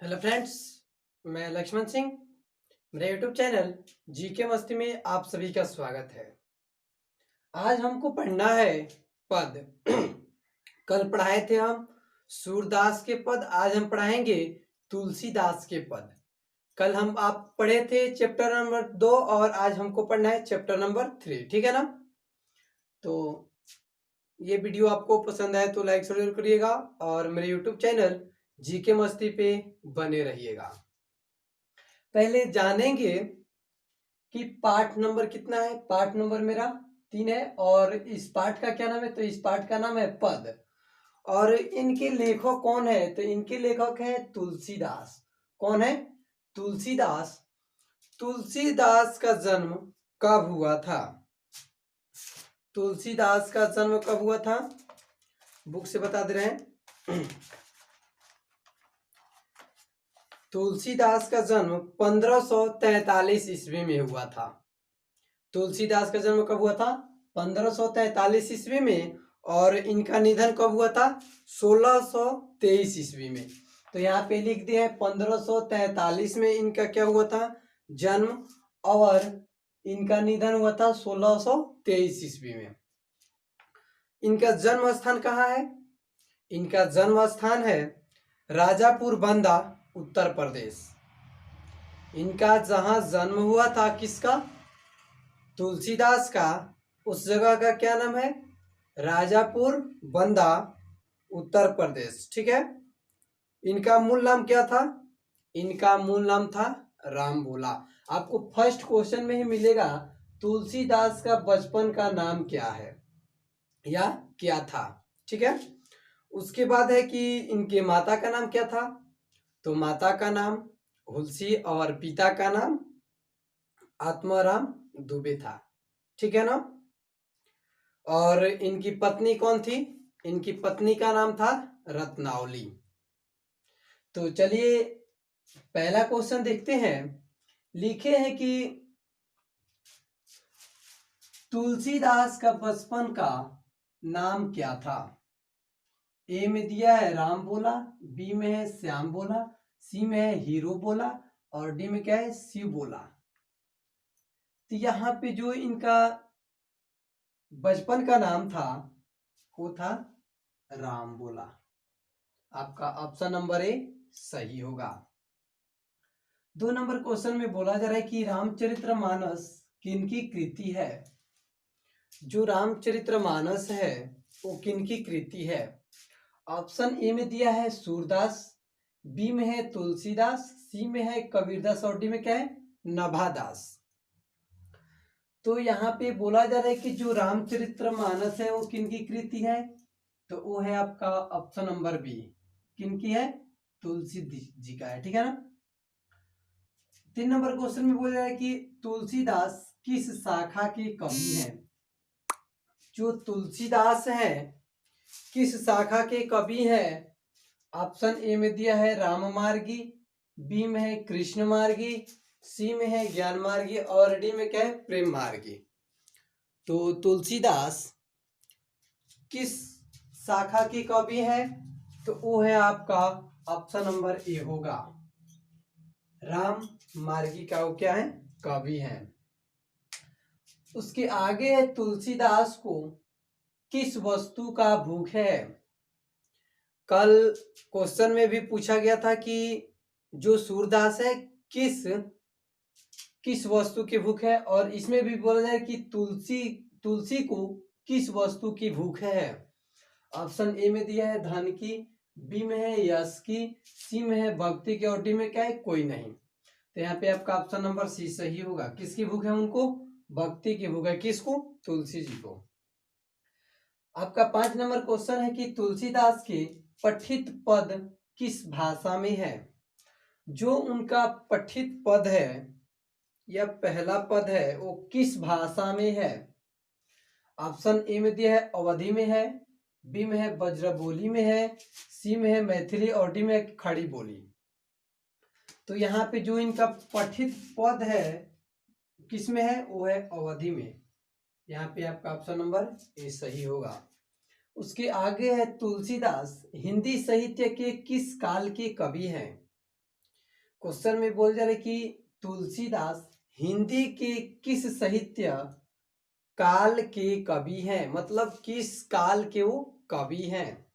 Hello friends, मैं लक्ष्मण सिंह। मेरे YouTube channel GK मस्ती में आप सभी का स्वागत है। आज हमको पढ़ना है पद। कल पढ़ाए थे हम सूरदास के पद, आज हम पढ़ाएंगे तुलसीदास के पद। कल हम आप पढ़े थे चैप्टर नंबर 2 और आज हमको पढ़ना है चैप्टर नंबर 3, ठीक है ना। तो ये वीडियो आपको पसंद आए तो लाइक जरूर करिएगा और मेरे यूट्यूब चैनल जीके मस्ती पे बने रहिएगा। पहले जानेंगे कि पार्ट नंबर कितना है। पार्ट नंबर मेरा 3 है और इस पार्ट का क्या नाम है, तो इस पार्ट का नाम है पद। और इनके लेखक कौन है, तो इनके लेखक है तुलसीदास। कौन है? तुलसीदास। तुलसीदास का जन्म कब हुआ था? तुलसीदास का जन्म कब हुआ था? बुक से बता दे रहे हैं। तुलसीदास का जन्म 1543 ईस्वी में हुआ था। तुलसीदास का जन्म कब हुआ था? 1543 ईस्वी में। और इनका निधन कब हुआ था? 1623 ईस्वी में। तो यहाँ पे लिख दिया है 1543 में इनका क्या हुआ था? जन्म। और इनका निधन हुआ था 1623 ईस्वी में। इनका जन्म स्थान कहाँ है? इनका जन्म स्थान है राजापुर बंदा, उत्तर प्रदेश। इनका जहां जन्म हुआ था, किसका? तुलसीदास का, उस जगह का क्या नाम है? राजापुर बंदा, उत्तर प्रदेश। ठीक है। इनका मूल नाम क्या था? इनका मूल नाम था राम भोला। आपको फर्स्ट क्वेश्चन में ही मिलेगा तुलसीदास का बचपन का नाम क्या है या क्या था। ठीक है। उसके बाद है कि इनके माता का नाम क्या था, तो माता का नाम हुलसी और पिता का नाम आत्माराम दुबे था। ठीक है ना। और इनकी पत्नी कौन थी? इनकी पत्नी का नाम था रत्नावली। तो चलिए पहला क्वेश्चन देखते हैं। लिखे हैं कि तुलसीदास का बचपन का नाम क्या था। ए में दिया है राम बोला, बी में है श्याम बोला, सी में है हीरो बोला और डी में क्या है? शिव बोला। तो यहाँ पे जो इनका बचपन का नाम था वो था राम बोला। आपका ऑप्शन नंबर ए सही होगा। 2 नंबर क्वेश्चन में बोला जा रहा है कि रामचरितमानस किनकी कृति है। जो रामचरितमानस है वो किनकी कृति है? ऑप्शन ए में दिया है सूरदास, बी में है तुलसीदास, सी में है कबीरदास और डी में क्या है? नभादास। तो यहाँ पे बोला जा रहा है कि जो रामचरितमानस है वो किनकी कृति है, तो वो है आपका ऑप्शन नंबर बी। किनकी है? तुलसी जी का है। ठीक है ना। 3 नंबर क्वेश्चन में बोला है कि तुलसीदास किस शाखा के कवि हैं। जो तुलसीदास है किस शाखा के कवि हैं? ऑप्शन ए में दिया है राम मार्गी, बी में है कृष्ण मार्गी, सी में है ज्ञान मार्गी और डी में क्या है? प्रेम मार्गी। तो तुलसीदास किस शाखा के कवि है, तो वो है आपका ऑप्शन नंबर ए होगा, राम मार्गी का वो क्या है? कवि है। उसके आगे है तुलसीदास को किस वस्तु का भूख है। कल क्वेश्चन में भी पूछा गया था कि जो सूरदास है किस किस वस्तु की भूख है, और इसमें भी बोला जाए कि तुलसी को किस वस्तु की भूख है। ऑप्शन ए में दिया है धन की, बी में है यश की, सी में है भक्ति की और डी में क्या है? कोई नहीं। तो यहाँ पे आपका ऑप्शन नंबर सी सही होगा। किसकी भूख है उनको? भक्ति की भूख है। किसको? तुलसी जी को। आपका 5 नंबर क्वेश्चन है कि तुलसीदास के पठित पद किस भाषा में है। जो उनका पठित पद है या पहला पद है वो किस भाषा में है। ऑप्शन ए में दिया है अवधी में है, बी में है ब्रजबोली में है, सी में है मैथिली और डी में है खड़ी बोली। तो यहाँ पे जो इनका पठित पद है किस में है? वो है अवधी में। यहाँ पे आपका ऑप्शन नंबर ए सही होगा। उसके आगे है तुलसीदास हिंदी साहित्य के किस काल के कवि हैं। क्वेश्चन में बोल जा रहे कि तुलसीदास हिंदी के किस साहित्य काल के कवि हैं, मतलब किस काल के वो कवि हैं।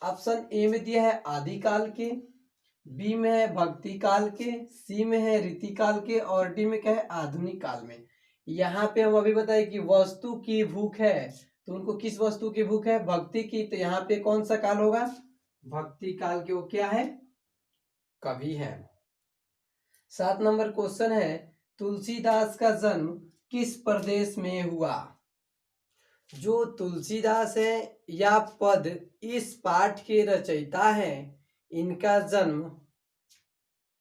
ऑप्शन ए में दिया है आदिकाल के, बी में है भक्ति काल के, सी में है रीति काल के और डी में क्या है आधुनिक काल में। यहाँ पे हम अभी बताए कि वस्तु की भूख है, तो उनको किस वस्तु की भूख है, भक्ति की, तो यहाँ पे कौन सा काल होगा, भक्ति काल के वो क्या है, कवि है। 7 नंबर क्वेश्चन है तुलसीदास का जन्म किस प्रदेश में हुआ। जो तुलसीदास है या पद इस पाठ के रचयिता हैं, इनका जन्म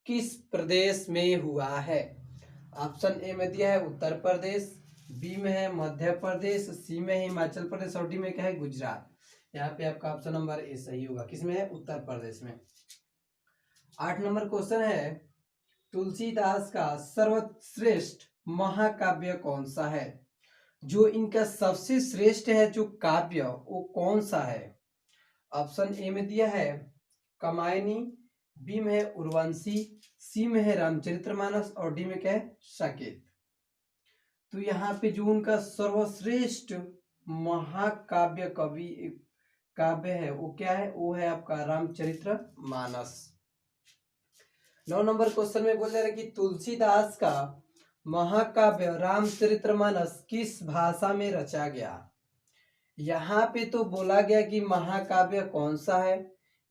किस प्रदेश में हुआ है। ऑप्शन ए में दिया है उत्तर प्रदेश, बी में है मध्य प्रदेश, सी में है हिमाचल प्रदेश और डी में क्या है गुजरात। यहाँ पे आपका ऑप्शन नंबर ए सही होगा, किसमें है, उत्तर प्रदेश में। 8 नंबर क्वेश्चन है तुलसीदास का सर्वश्रेष्ठ महाकाव्य कौन सा है। जो इनका सबसे श्रेष्ठ है जो काव्य वो कौन सा है। ऑप्शन ए में दिया है कामायनी, बी में है उर्वशी, सी में है रामचरितमानस और डी में क्या है साकेत। तो यहाँ पे जो उनका सर्वश्रेष्ठ महाकाव्य कवि काव्य है वो क्या है, वो है आपका रामचरितमानस। 9 नंबर क्वेश्चन में बोल रहे हैं कि तुलसीदास का महाकाव्य रामचरितमानस किस भाषा में रचा गया। यहाँ पे तो बोला गया कि महाकाव्य कौन सा है,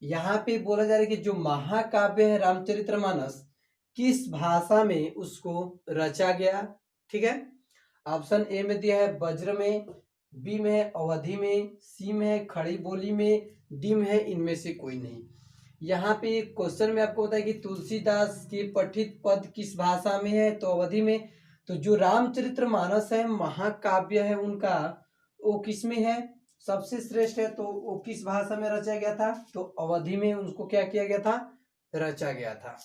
यहाँ पे बोला जा रहा है कि जो महाकाव्य है रामचरितमानस किस भाषा में उसको रचा गया। ठीक है, ऑप्शन ए में दिया है ब्रज में, बी में है अवधि में, सी में है खड़ी बोली में, डी में है इनमें से कोई नहीं। यहाँ पे क्वेश्चन में आपको होता है कि तुलसीदास के पठित पद किस भाषा में है, तो अवधि में। तो जो रामचरितमानस है महाकाव्य है उनका वो किस में है, सबसे श्रेष्ठ है, तो वो किस भाषा में रचा गया था, तो अवधि में उनको क्या किया गया था, रचा गया था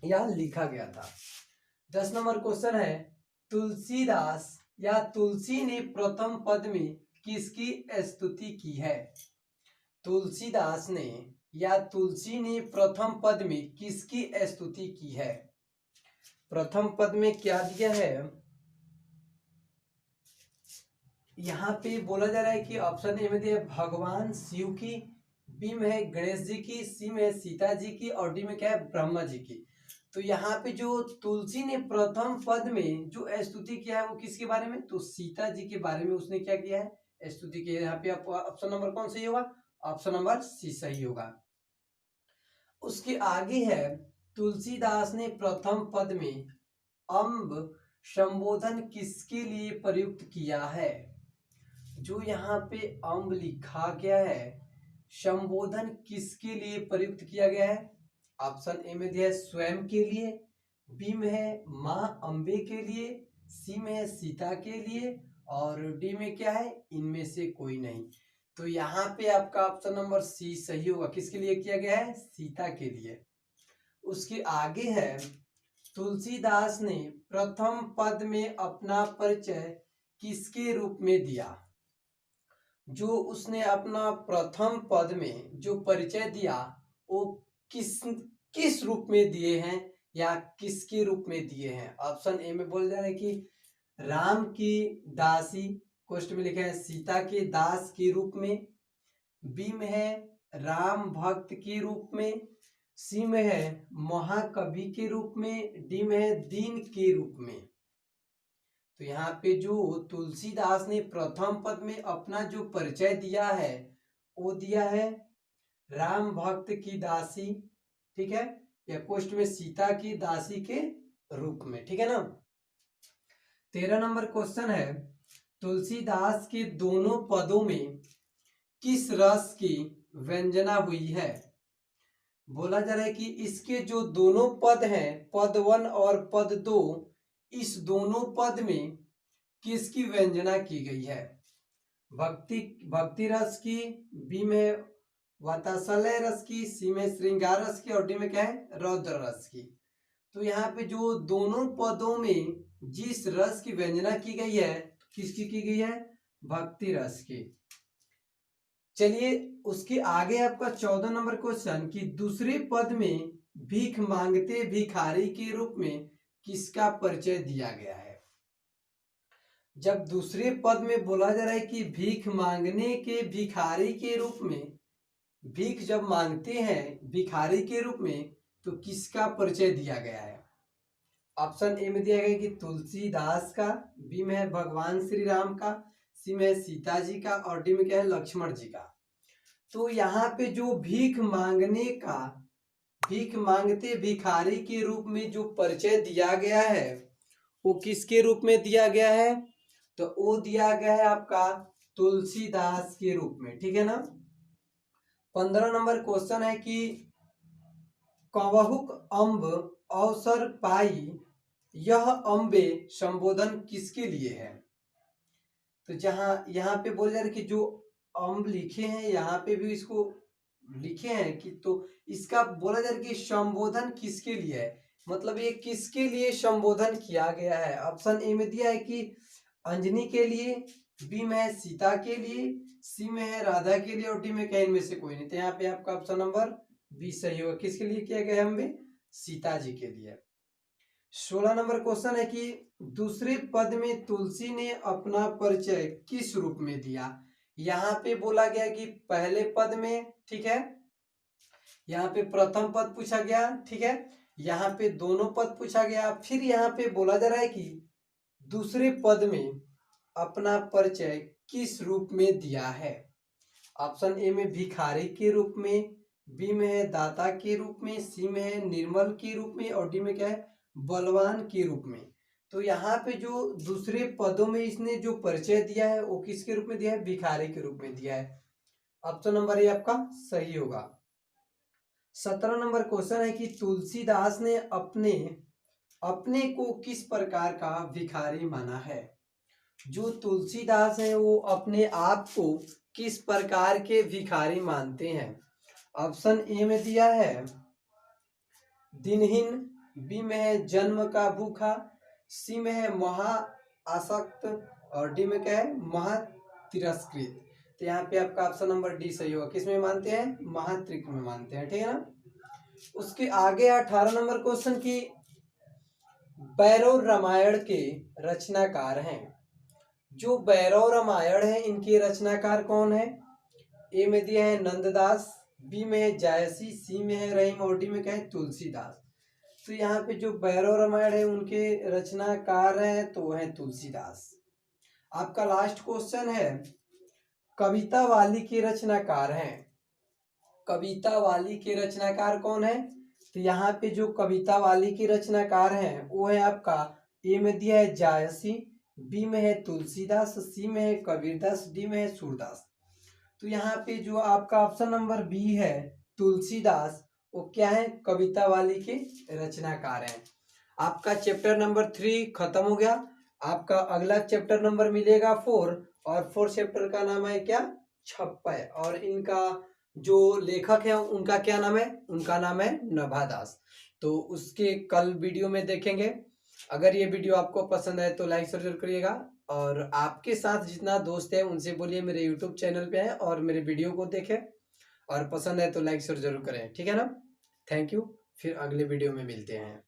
या लिखा गया था। 10 नंबर क्वेश्चन है तुलसीदास या तुलसी ने प्रथम पद में किसकी स्तुति की है। तुलसीदास ने या तुलसी ने प्रथम पद में किसकी स्तुति की है। प्रथम पद में क्या दिया है, यहाँ पे बोला जा रहा है कि ऑप्शन ए में दिया है भगवान शिव की, बी में है गणेश जी की, सी में है सीता जी की और डी में क्या है ब्रह्मा जी की। तो यहाँ पे जो तुलसी ने प्रथम पद में जो स्तुति किया है वो किसके बारे में, तो सीता जी के बारे में उसने क्या किया है, स्तुति की है। यहाँ पे आपको ऑप्शन नंबर कौन सही होगा, ऑप्शन नंबर सी सही होगा। उसके आगे है तुलसीदास ने प्रथम पद में अम्ब संबोधन किसके लिए प्रयुक्त किया है। जो यहाँ पे अम्ब लिखा गया है संबोधन किसके लिए प्रयुक्त किया गया है। ऑप्शन ए में दिया है स्वयं के लिए, बी में है माँ अम्बे के लिए, सी में है सीता के लिए और डी में क्या है इनमें से कोई नहीं। तो यहाँ पे आपका ऑप्शन नंबर सी सही होगा, किसके लिए किया गया है, सीता के लिए। उसके आगे है तुलसीदास ने प्रथम पद में अपना परिचय किसके रूप में दिया। जो उसने अपना प्रथम पद में जो परिचय दिया वो किस रूप में दिए हैं या किसके रूप में दिए हैं। ऑप्शन ए में बोल जा रहा है कि राम की दासी, क्वेश्चन में लिखा है सीता के दास के रूप में, बी में है राम भक्त के रूप में, सी में है महाकवि के रूप में, डी में है दीन के रूप में। तो यहाँ पे जो तुलसीदास ने प्रथम पद में अपना जो परिचय दिया है वो दिया है राम भक्त की दासी, ठीक है, या क्वेश्चन में सीता की दासी के रूप में, ठीक है ना। 13 नंबर क्वेश्चन है तुलसीदास के दोनों पदों में किस रस की व्यंजना हुई है। बोला जा रहा है कि इसके जो दोनों पद हैं पद 1 और पद 2, इस दोनों पद में किसकी व्यंजना की गई है। भक्ति रस की, बी में वात्सल्य रस की, सी में श्रृंगार रस की और डी में क्या है रौद्र रस की। तो यहाँ पे जो दोनों पदों में जिस रस की व्यंजना की गई है किसकी की गई है, भक्ति रस की। चलिए उसके आगे आपका 14 नंबर क्वेश्चन कि दूसरे पद में भीख मांगते भिखारी के रूप में किसका परिचय दिया गया है? जब दूसरे पद में बोला जा रहा है कि भीख मांगने के भिखारी के रूप में, भीख जब मांगते हैं भिखारी के रूप में, तो किसका परिचय दिया गया है? ऑप्शन ए में दिया गया कि तुलसीदास का, बी में है भगवान श्री राम का, सी में है सीता जी का और डी में क्या है लक्ष्मण जी का। तो यहाँ पे जो भीख मांगने का, भीख मांगते भिखारी के रूप में जो परिचय दिया गया है वो किसके रूप में दिया गया है? तो वो दिया गया है आपका तुलसीदास के रूप में, ठीक है ना। 15 नंबर क्वेश्चन है कि कवहुक अम्ब अवसर पाई, यह अम्बे संबोधन किसके लिए है? तो जहां यहाँ पे बोल जा रहे कि जो अम्ब लिखे हैं यहाँ पे भी इसको लिखे हैं कि, तो इसका बोला जा रहा है कि संबोधन किसके लिए है, मतलब ये किसके लिए संबोधन किया गया है? ऑप्शन ए में दिया है कि अंजनी के लिए, बी में है सीता के लिए, सी में है राधा के लिए और डी में कहीं में से कोई नहीं। तो यहाँ पे आपका ऑप्शन नंबर बी सही होगा। किसके लिए किया गया है हमें? सीता जी के लिए। 16 नंबर क्वेश्चन है कि दूसरे पद में तुलसी ने अपना परिचय किस रूप में दिया? यहाँ पे बोला गया कि पहले पद में, ठीक है, यहाँ पे प्रथम पद पूछा गया, ठीक है, यहाँ पे दोनों पद पूछा गया, फिर यहाँ पे बोला जा रहा है कि दूसरे पद में अपना परिचय किस रूप में दिया है? ऑप्शन ए में भिखारी के रूप में, बी में है दाता के रूप में, सी में है निर्मल के रूप में और डी में क्या है बलवान के रूप में। तो यहाँ पे जो दूसरे पदों में इसने जो परिचय दिया है वो किसके रूप में दिया है? भिखारी के रूप में दिया है। ऑप्शन नंबर ए आपका सही होगा। 17 नंबर क्वेश्चन है कि तुलसीदास ने अपने को किस प्रकार का भिखारी माना है? जो तुलसीदास है वो अपने आप को किस प्रकार के भिखारी मानते हैं? ऑप्शन ए में दिया है दिनहीन, बी में है जन्म का भूखा, सी में है महा आसक्त और डी में क्या है महा तिरस्कृत। तो यहाँ पे आपका ऑप्शन नंबर डी सही होगा। किस में मानते हैं? महात्रिक में मानते हैं, ठीक है ना। उसके आगे 18 नंबर क्वेश्चन की भैरव रामायण के रचनाकार हैं। जो भैरव रामायण है इनके रचनाकार कौन है? ए में दिया है नंददास, बी में है जायसी, सी में है रहीम और डी में क्या है तुलसीदास। तो यहाँ पे जो भैरव रामायण है उनके रचनाकार हैं तो है तुलसीदास। आपका लास्ट क्वेश्चन है कविता वाली के रचनाकार हैं। कविता वाली के रचनाकार कौन है? तो यहाँ पे जो कविता वाली के रचनाकार हैं वो है आपका ए में दिया है जायसी, बी में है तुलसीदास, सी में है कबीरदास, डी में है सूरदास। तो यहाँ पे जो आपका ऑप्शन नंबर बी है तुलसीदास, वो क्या है कविता वाली के रचनाकार हैं। आपका चैप्टर नंबर 3 खत्म हो गया। आपका अगला चैप्टर नंबर मिलेगा 4 और 4 चैप्टर का नाम है क्या? छप्पय। और इनका जो लेखक है उनका क्या नाम है? उनका नाम है नभादास। तो उसके कल वीडियो में देखेंगे। अगर ये वीडियो आपको पसंद है तो लाइक जरूर करिएगा और आपके साथ जितना दोस्त है उनसे बोलिए मेरे यूट्यूब चैनल पे है और मेरे वीडियो को देखें और पसंद है तो लाइक जरूर करें, ठीक है ना। थैंक यू, फिर अगले वीडियो में मिलते हैं।